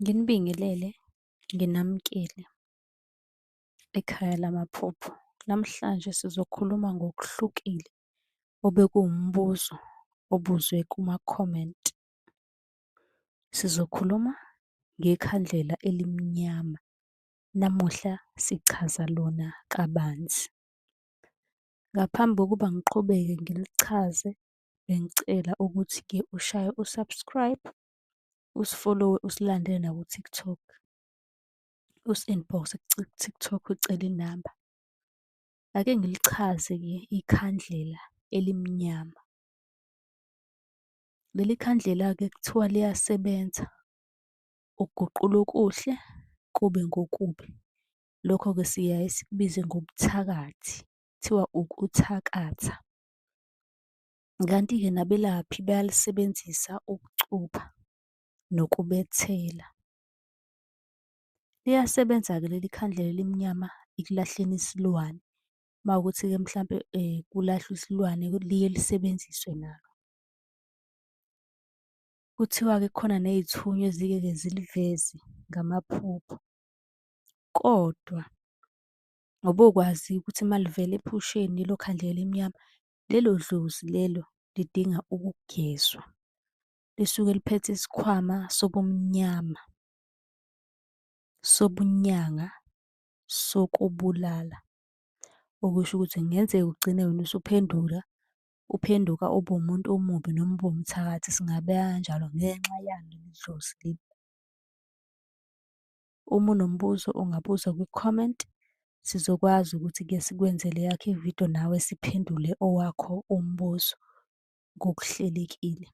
Nginibingelele, nginamukele ekhaya lamaphupho. Namhlanje sizokhuluma ngokuhlukile obekuwumbuzo obuzwe kuma-comment. Sizokhuluma ngekhandlela elimnyama. Namuhla sichaza lona kabanzi. Ngaphambi kokuba ngiqhubeke ngilichaze, bengicela ukuthi-ke ushaye u-subscribe, usi-follow-we, usilandele naku-TikTok. Usi-inbox-e ku-TikTok ucele inamba. Ake ngilichaze-ke ikhandlela elimnyama. Leli khandlela-ke kuthiwa liyasebenza ukuguqula okuhle kube ngokubi. Lokho-ke siyaye sikubize ngobuthakathi, kuthiwa ukuthakatha. Kanti-ke nabelaphi bayalisebenzisa ukucupha nokubethela. Liyasebenza-ke leli khandlela elimnyama ekulahleni isilwane. Mawukuthi-ke mhlampe kulahlwa isilwane liye lisebenziswe nalo. Kuthiwa-ke kukhona ney'thunywa ezike-ke ziliveze ngamaphupho. Kodwa obokwazi ukuthi malivela ephusheni lelo khandlela elimnyama, lelo dlozi lelo lidinga ukugezwa. Lisuke liphethe isikhwama sobumnyama, sobunyanga, sokubulala. Okusho ukuthi kungenzeka ugcine wena uphenduka ube umuntu omubi noma ube umthakathi, singabeka kanjalo ngenxa yalo leli dlozi leli. Uma unombuzo ungabuza kwi-comment, sizokwazi ukuthi-ke sikwenzele eyakho ividiyo nawe siphendule owakho umbuzo ngokuhlelekile.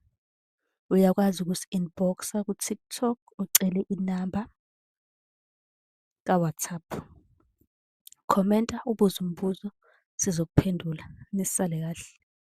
Uyakwazi ukusi-inbox-a ku-TikTok ucele inamba ka-WhatsApp. Khomenta ubuze umbuzo sizokuphendula. Nisale kahle.